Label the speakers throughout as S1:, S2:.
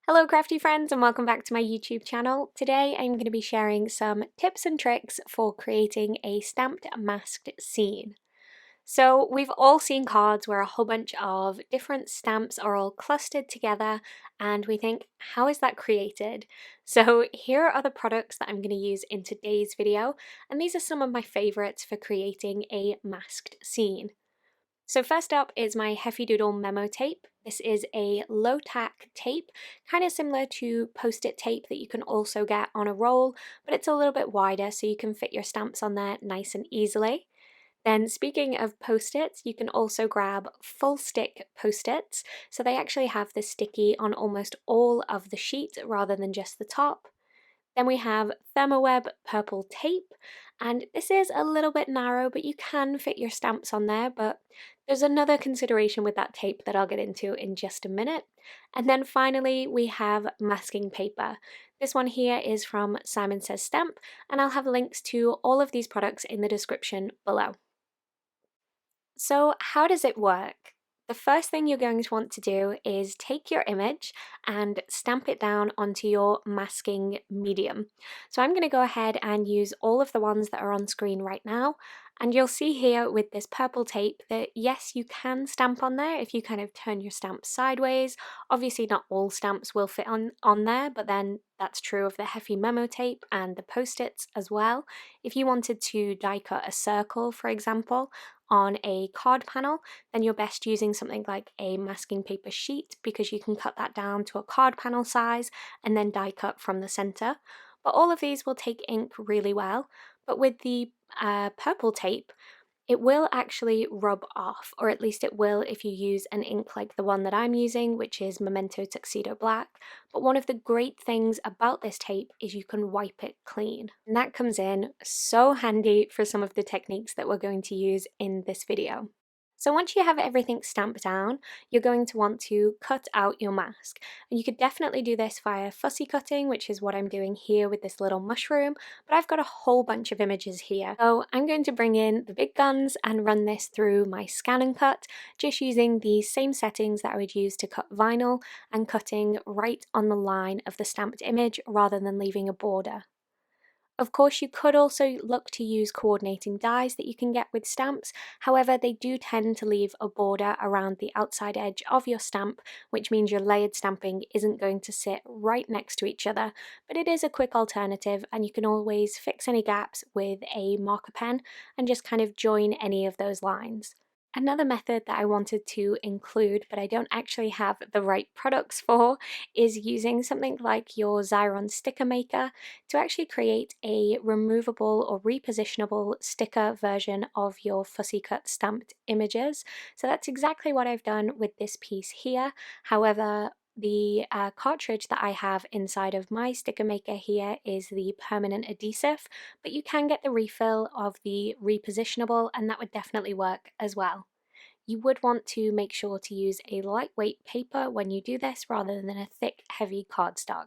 S1: Hello crafty friends and welcome back to my YouTube channel. Today I'm going to be sharing some tips and tricks for creating a stamped masked scene. So we've all seen cards where a whole bunch of different stamps are all clustered together and we think, how is that created? So here are the products that I'm going to use in today's video, and these are some of my favorites for creating a masked scene. So first up is my Heffy Doodle memo tape. This is a low tack tape, kind of similar to post-it tape that you can also get on a roll, but it's a little bit wider so you can fit your stamps on there nice and easily. Then speaking of post-its, you can also grab full stick post-its. So they actually have the sticky on almost all of the sheet rather than just the top. Then we have Thermoweb purple tape, and this is a little bit narrow, but you can fit your stamps on there, but there's another consideration with that tape that I'll get into in just a minute. And then finally, we have masking paper. This one here is from Simon Says Stamp, and I'll have links to all of these products in the description below. So how does it work? The first thing you're going to want to do is take your image and stamp it down onto your masking medium. So I'm going to go ahead and use all of the ones that are on screen right now. And you'll see here with this purple tape that yes, you can stamp on there if you kind of turn your stamp sideways. Obviously not all stamps will fit on there, but then that's true of the Heffy memo tape and the post-its as well. If you wanted to die cut a circle, for example, on a card panel, then you're best using something like a masking paper sheet because you can cut that down to a card panel size and then die cut from the center. But all of these will take ink really well. But with the purple tape, it will actually rub off, or at least it will if you use an ink like the one that I'm using, which is Memento TUXEDO Black. But one of the great things about this tape is you can wipe it clean. And that comes in so handy for some of the techniques that we're going to use in this video. So once you have everything stamped down, you're going to want to cut out your mask. And you could definitely do this via fussy cutting, which is what I'm doing here with this little mushroom, but I've got a whole bunch of images here. So I'm going to bring in the big guns and run this through my scan and cut, just using the same settings that I would use to cut vinyl and cutting right on the line of the stamped image rather than leaving a border. Of course, you could also look to use coordinating dies that you can get with stamps. However, they do tend to leave a border around the outside edge of your stamp, which means your layered stamping isn't going to sit right next to each other. But it is a quick alternative, and you can always fix any gaps with a marker pen and just kind of join any of those lines. Another method that I wanted to include, but I don't actually have the right products for, is using something like your Xyron sticker maker to actually create a removable or repositionable sticker version of your fussy cut stamped images. So that's exactly what I've done with this piece here. However, the cartridge that I have inside of my sticker maker here is the permanent adhesive, but you can get the refill of the repositionable and that would definitely work as well. You would want to make sure to use a lightweight paper when you do this rather than a thick, heavy cardstock.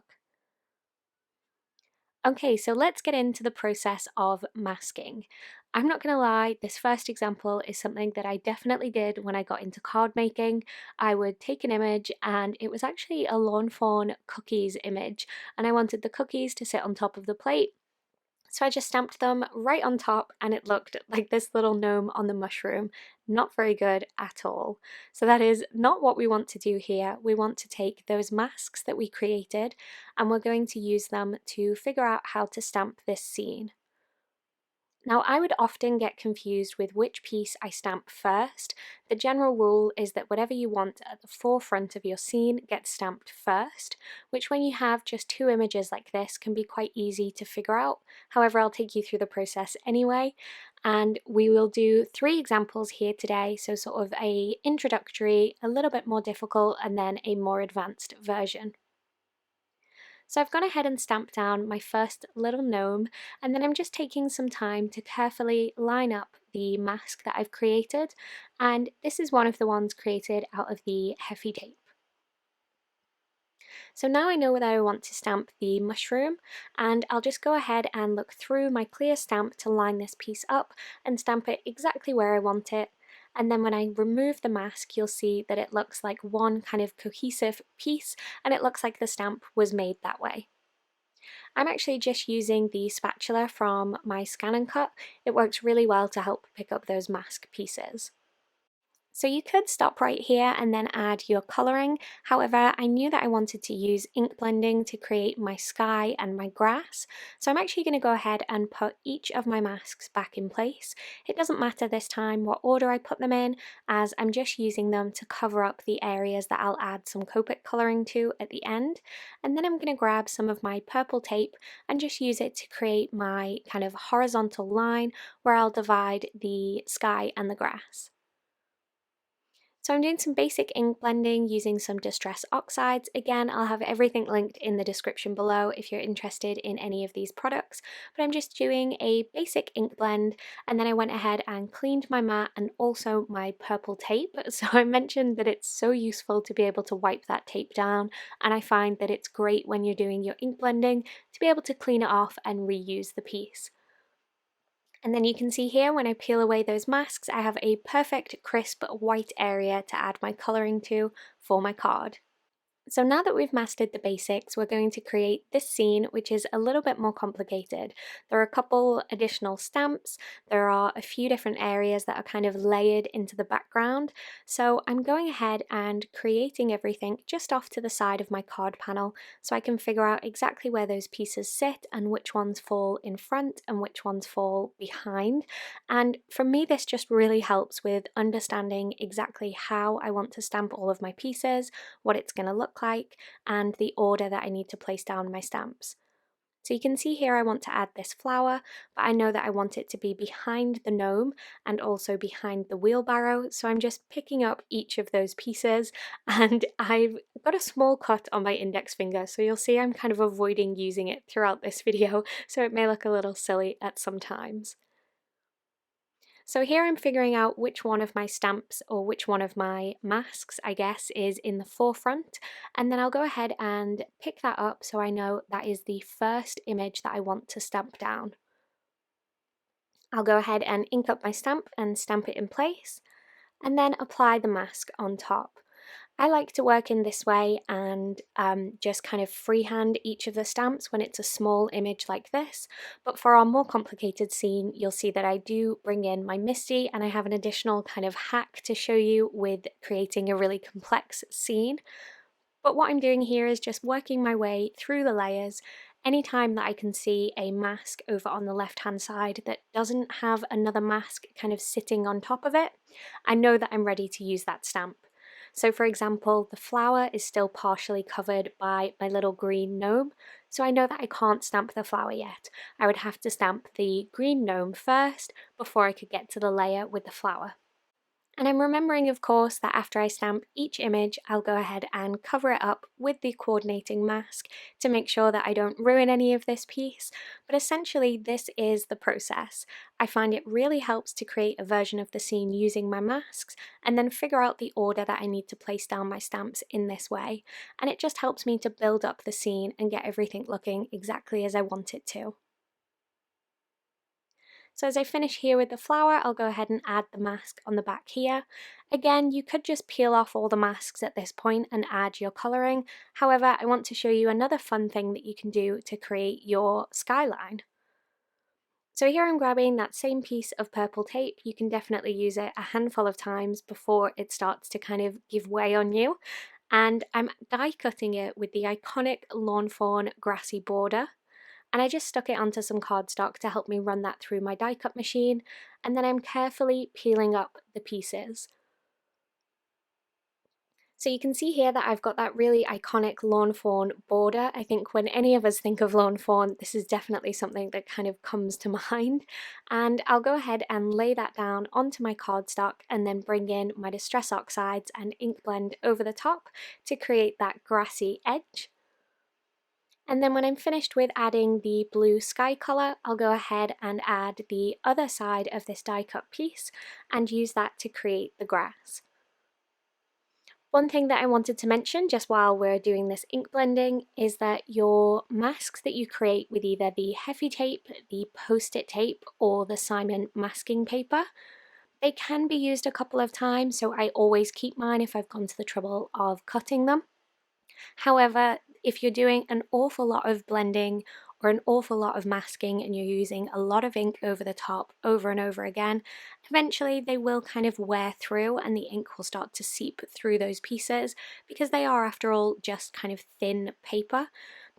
S1: Okay, so let's get into the process of masking. I'm not going to lie, this first example is something that I definitely did when I got into card making. I would take an image, and it was actually a lawn fawn cookies image, and I wanted the cookies to sit on top of the plate. So I just stamped them right on top and it looked like this little gnome on the mushroom. Not very good at all. So that is not what we want to do here. We want to take those masks that we created and we're going to use them to figure out how to stamp this scene. Now, I would often get confused with which piece I stamp first. The general rule is that whatever you want at the forefront of your scene gets stamped first, which when you have just two images like this can be quite easy to figure out. However, I'll take you through the process anyway, and we will do 3 examples here today, so sort of a introductory, a little bit more difficult, and then a more advanced version. So I've gone ahead and stamped down my first little gnome, and then I'm just taking some time to carefully line up the mask that I've created, and this is one of the ones created out of the Heffy tape. So now I know that I want to stamp the mushroom, and I'll just go ahead and look through my clear stamp to line this piece up and stamp it exactly where I want it. and then when I remove the mask you'll see that it looks like one kind of cohesive piece, and it looks like the stamp was made that way. I'm actually just using the spatula from my Scan and Cut. It works really well to help pick up those mask pieces. So you could stop right here and then add your colouring. However, I knew that I wanted to use ink blending to create my sky and my grass. So I'm actually going to go ahead and put each of my masks back in place. It doesn't matter this time what order I put them in, as I'm just using them to cover up the areas that I'll add some Copic colouring to at the end. And then I'm going to grab some of my purple tape and just use it to create my kind of horizontal line where I'll divide the sky and the grass. So I'm doing some basic ink blending using some distress oxides. Again, I'll have everything linked in the description below if you're interested in any of these products, but I'm just doing a basic ink blend, and then I went ahead and cleaned my mat and also my purple tape. So I mentioned that it's so useful to be able to wipe that tape down, and I find that it's great when you're doing your ink blending to be able to clean it off and reuse the piece. And then you can see here when I peel away those masks, I have a perfect crisp white area to add my colouring to for my card. So now that we've mastered the basics, we're going to create this scene, which is a little bit more complicated. There are a couple additional stamps, there are a few different areas that are kind of layered into the background. So I'm going ahead and creating everything just off to the side of my card panel so I can figure out exactly where those pieces sit and which ones fall in front and which ones fall behind. And for me, this just really helps with understanding exactly how I want to stamp all of my pieces, what it's going to look like, and the order that I need to place down my stamps. So you can see here I want to add this flower, but I know that I want it to be behind the gnome and also behind the wheelbarrow, so I'm just picking up each of those pieces, and I've got a small cut on my index finger, so you'll see I'm kind of avoiding using it throughout this video, so it may look a little silly at some times. So here I'm figuring out which one of my stamps or which one of my masks, I guess, is in the forefront, and then I'll go ahead and pick that up so I know that is the first image that I want to stamp down. I'll go ahead and ink up my stamp and stamp it in place, and then apply the mask on top. I like to work in this way and just kind of freehand each of the stamps when it's a small image like this, but for our more complicated scene you'll see that I do bring in my MISTI, and I have an additional kind of hack to show you with creating a really complex scene. But what I'm doing here is just working my way through the layers. Anytime that I can see a mask over on the left hand side that doesn't have another mask kind of sitting on top of it, I know that I'm ready to use that stamp. So for example, the flower is still partially covered by my little green gnome, so I know that I can't stamp the flower yet. I would have to stamp the green gnome first before I could get to the layer with the flower. And I'm remembering, of course, that after I stamp each image, I'll go ahead and cover it up with the coordinating mask to make sure that I don't ruin any of this piece. But essentially, this is the process. I find it really helps to create a version of the scene using my masks and then figure out the order that I need to place down my stamps in this way. And it just helps me to build up the scene and get everything looking exactly as I want it to. So as I finish here with the flower, I'll go ahead and add the mask on the back here. Again, you could just peel off all the masks at this point and add your colouring. However, I want to show you another fun thing that you can do to create your skyline. So here I'm grabbing that same piece of purple tape. You can definitely use it a handful of times before it starts to kind of give way on you. And I'm die cutting it with the iconic lawn fawn grassy border. And I just stuck it onto some cardstock to help me run that through my die cut machine, and then I'm carefully peeling up the pieces. So you can see here that I've got that really iconic lawn fawn border. I think when any of us think of lawn fawn, this is definitely something that kind of comes to mind. And I'll go ahead and lay that down onto my cardstock and then bring in my distress oxides and ink blend over the top to create that grassy edge. And then when I'm finished with adding the blue sky colour, I'll go ahead and add the other side of this die cut piece and use that to create the grass. One thing that I wanted to mention just while we're doing this ink blending is that your masks that you create with either the Heffy tape, the post-it tape, or the Simon masking paper, They can be used a couple of times, so I always keep mine if I've gone to the trouble of cutting them. However, if you're doing an awful lot of blending or an awful lot of masking and you're using a lot of ink over the top over and over again, eventually they will kind of wear through and the ink will start to seep through those pieces because they are, after all, just kind of thin paper.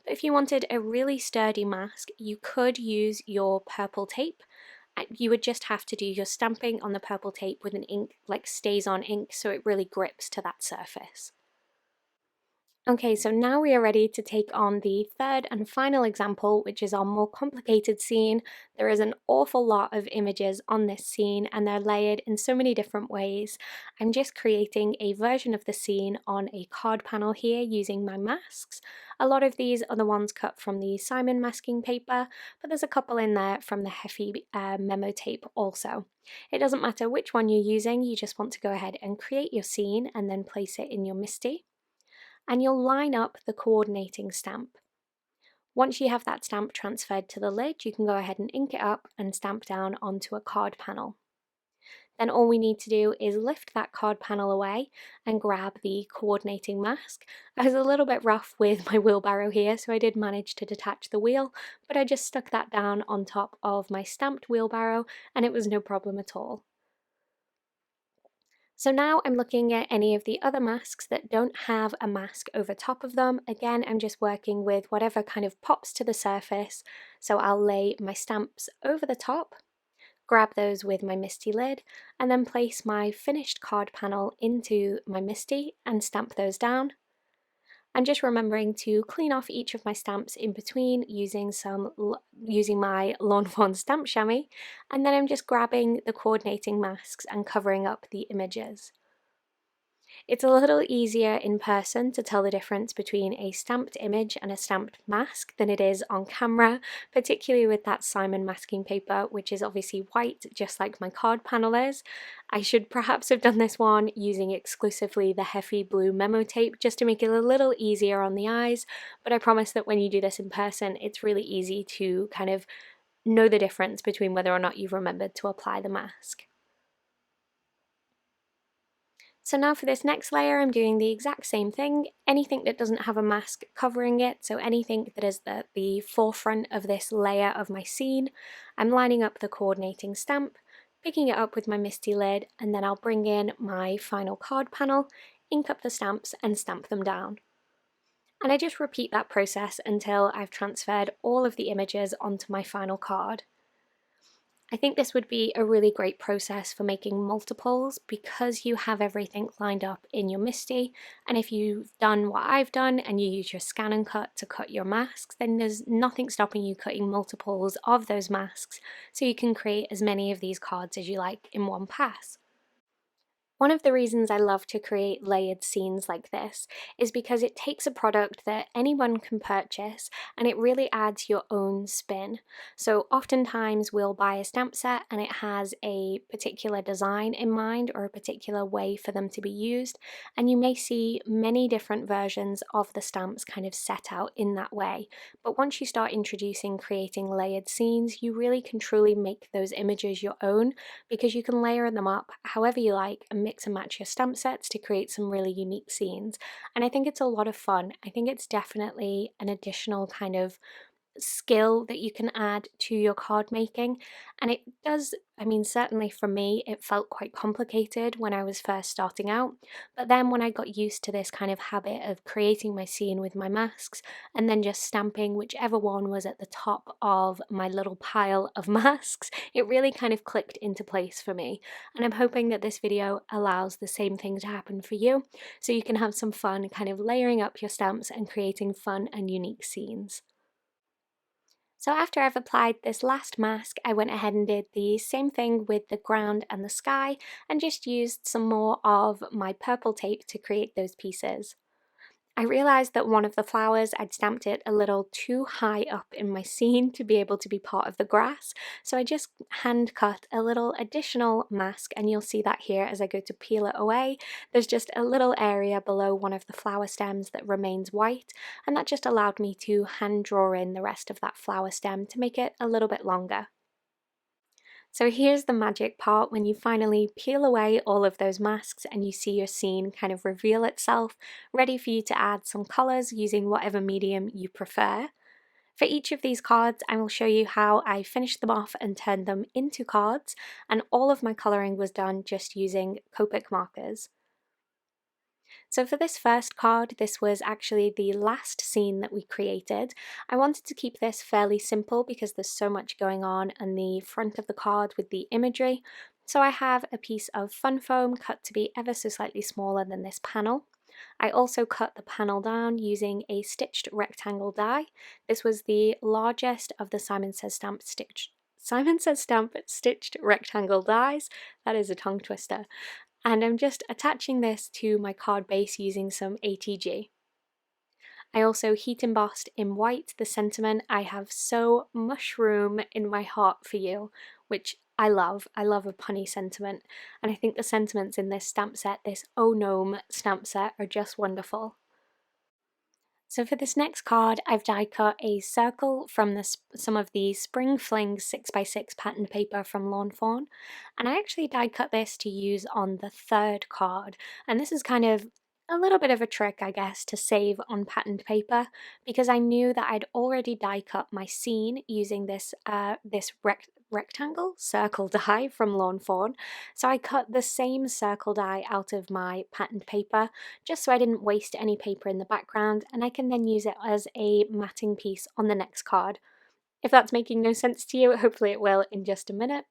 S1: But if you wanted a really sturdy mask, you could use your purple tape. You would just have to do your stamping on the purple tape with an ink, like stays on ink, so it really grips to that surface. Okay, so now we are ready to take on the third and final example, which is our more complicated scene. There is an awful lot of images on this scene and they're layered in so many different ways. I'm just creating a version of the scene on a card panel here using my masks. A lot of these are the ones cut from the Xyron masking paper, but there's a couple in there from the Heffy memo tape also. It doesn't matter which one you're using, you just want to go ahead and create your scene and then place it in your MISTI. And you'll line up the coordinating stamp. Once you have that stamp transferred to the lid, you can go ahead and ink it up and stamp down onto a card panel. Then all we need to do is lift that card panel away and grab the coordinating mask. I was a little bit rough with my wheelbarrow here, so I did manage to detach the wheel, but I just stuck that down on top of my stamped wheelbarrow and it was no problem at all. So now I'm looking at any of the other masks that don't have a mask over top of them. Again, I'm just working with whatever kind of pops to the surface. So I'll lay my stamps over the top, grab those with my MISTI lid, and then place my finished card panel into my MISTI and stamp those down. I'm just remembering to clean off each of my stamps in between using my Lawn Fawn stamp chamois, and then I'm just grabbing the coordinating masks and covering up the images. It's a little easier in person to tell the difference between a stamped image and a stamped mask than it is on camera, particularly with that Xyron masking paper, which is obviously white, just like my card panel is. I should perhaps have done this one using exclusively the Heffy blue memo tape just to make it a little easier on the eyes, but I promise that when you do this in person, it's really easy to kind of know the difference between whether or not you've remembered to apply the mask. So now for this next layer, I'm doing the exact same thing. Anything that doesn't have a mask covering it, so anything that is the forefront of this layer of my scene, I'm lining up the coordinating stamp, picking it up with my MISTI lid, and then I'll bring in my final card panel, ink up the stamps, and stamp them down. And I just repeat that process until I've transferred all of the images onto my final card. I think this would be a really great process for making multiples because you have everything lined up in your MISTI, and if you've done what I've done and you use your scan and cut to cut your masks, then there's nothing stopping you cutting multiples of those masks so you can create as many of these cards as you like in one pass. One of the reasons I love to create layered scenes like this is because it takes a product that anyone can purchase and it really adds your own spin. So oftentimes we'll buy a stamp set and it has a particular design in mind or a particular way for them to be used, and you may see many different versions of the stamps kind of set out in that way. But once you start introducing creating layered scenes, you really can truly make those images your own because you can layer them up however you like and mix and match your stamp sets to create some really unique scenes. And I think it's a lot of fun. I think it's definitely an additional kind of skill that you can add to your card making, and it does, I mean, certainly for me it felt quite complicated when I was first starting out, but then when I got used to this kind of habit of creating my scene with my masks and then just stamping whichever one was at the top of my little pile of masks, it really kind of clicked into place for me, and I'm hoping that this video allows the same thing to happen for you so you can have some fun kind of layering up your stamps and creating fun and unique scenes. So after I've applied this last mask, I went ahead and did the same thing with the ground and the sky and just used some more of my purple tape to create those pieces. I realised that one of the flowers, I'd stamped it a little too high up in my scene to be able to be part of the grass, so I just hand cut a little additional mask, and you'll see that here as I go to peel it away. There's just a little area below one of the flower stems that remains white, and that just allowed me to hand draw in the rest of that flower stem to make it a little bit longer. So here's the magic part when you finally peel away all of those masks and you see your scene kind of reveal itself, ready for you to add some colours using whatever medium you prefer. For each of these cards, I will show you how I finished them off and turned them into cards, and all of my colouring was done just using Copic markers. So for this first card, this was actually the last scene that we created. I wanted to keep this fairly simple because there's so much going on the front of the card with the imagery. So I have a piece of fun foam cut to be ever so slightly smaller than this panel. I also cut the panel down using a stitched rectangle die. This was the largest of the Simon Says Stamp stitched rectangle dies. That is a tongue twister. And I'm just attaching this to my card base using some ATG. I also heat embossed in white the sentiment "I have so mushroom in my heart for you," which I love. I love a punny sentiment, and I think the sentiments in this stamp set, this GNOME stamp set, are just wonderful. So for this next card, I've die cut a circle from some of the Spring Fling 6x6 patterned paper from Lawn Fawn, and I actually die cut this to use on the third card, and this is kind of a little bit of a trick, I guess, to save on patterned paper, because I knew that I'd already die cut my scene using this rectangle circle die from Lawn Fawn, so I cut the same circle die out of my patterned paper just so I didn't waste any paper in the background, and I can then use it as a matting piece on the next card. If that's making no sense to you, hopefully it will in just a minute.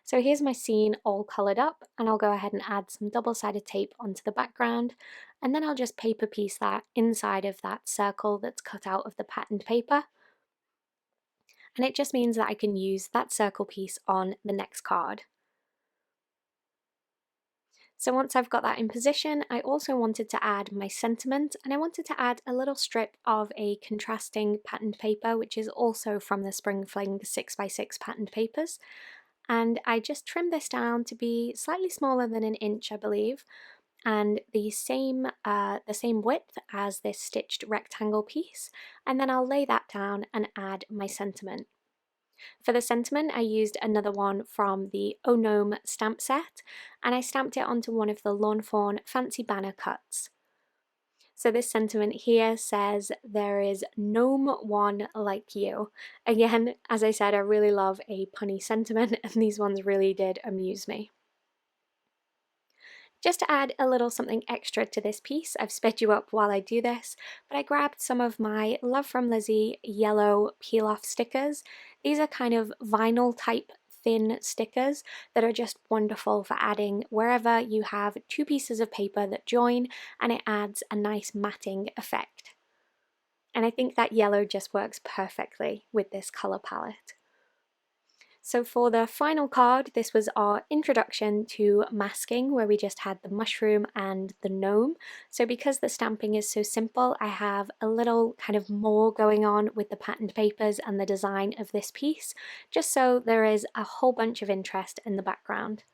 S1: So here's my scene all coloured up, and I'll go ahead and add some double-sided tape onto the background, and then I'll just paper piece that inside of that circle that's cut out of the patterned paper. And it just means that I can use that circle piece on the next card. So once I've got that in position, I also wanted to add my sentiment, and I wanted to add a little strip of a contrasting patterned paper, which is also from the Spring Fling 6x6 patterned papers. And I just trimmed this down to be slightly smaller than an inch, I believe, and the same width as this stitched rectangle piece. And then I'll lay that down and add my sentiment. For the sentiment, I used another one from the GNOME stamp set, and I stamped it onto one of the Lawn Fawn fancy banner cuts. So this sentiment here says, "There is gnome one like you." Again, as I said, I really love a punny sentiment, and these ones really did amuse me. Just to add a little something extra to this piece, I've sped you up while I do this, but I grabbed some of my Love from Lizzie yellow peel-off stickers. These are kind of vinyl type thin stickers that are just wonderful for adding wherever you have two pieces of paper that join, and it adds a nice matting effect. And I think that yellow just works perfectly with this colour palette. So for the final card, this was our introduction to masking, where we just had the mushroom and the gnome. So because the stamping is so simple, I have a little kind of more going on with the patterned papers and the design of this piece, just so there is a whole bunch of interest in the background.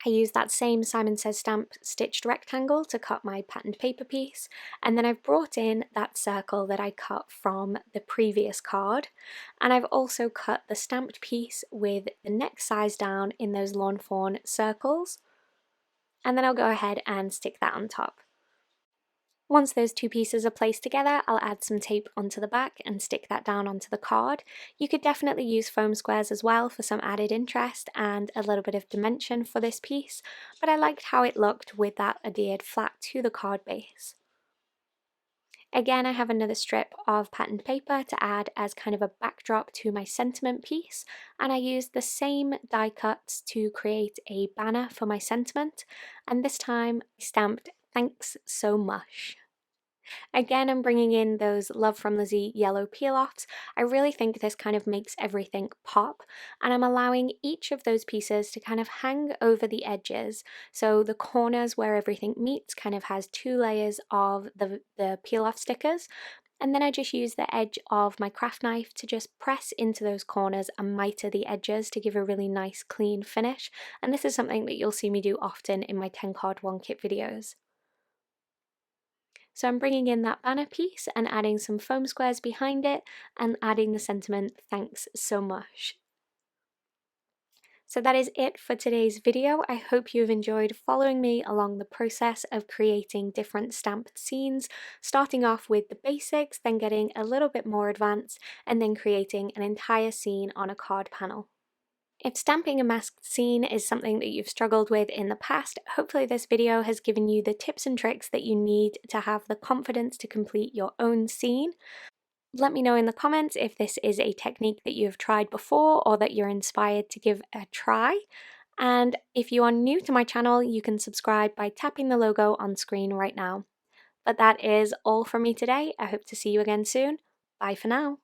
S1: I used that same Simon Says Stamp stitched rectangle to cut my patterned paper piece, and then I've brought in that circle that I cut from the previous card, and I've also cut the stamped piece with the next size down in those Lawn Fawn circles, and then I'll go ahead and stick that on top. Once those two pieces are placed together, I'll add some tape onto the back and stick that down onto the card. You could definitely use foam squares as well for some added interest and a little bit of dimension for this piece, but I liked how it looked with that adhered flat to the card base. Again, I have another strip of patterned paper to add as kind of a backdrop to my sentiment piece, and I used the same die cuts to create a banner for my sentiment, and this time I stamped "Thanks so much." Again, I'm bringing in those Love from Lizzie yellow peel-offs. I really think this kind of makes everything pop, and I'm allowing each of those pieces to kind of hang over the edges. So the corners where everything meets kind of has two layers of the peel-off stickers, and then I just use the edge of my craft knife to just press into those corners and miter the edges to give a really nice clean finish, and this is something that you'll see me do often in my 10 card 1 kit videos. So I'm bringing in that banner piece and adding some foam squares behind it and adding the sentiment "Thanks so much." So that is it for today's video. I hope you have enjoyed following me along the process of creating different stamped scenes, starting off with the basics, then getting a little bit more advanced, and then creating an entire scene on a card panel. If stamping a masked scene is something that you've struggled with in the past, hopefully this video has given you the tips and tricks that you need to have the confidence to complete your own scene. Let me know in the comments if this is a technique that you have tried before or that you're inspired to give a try. And if you are new to my channel, you can subscribe by tapping the logo on screen right now. But that is all from me today. I hope to see you again soon. Bye for now.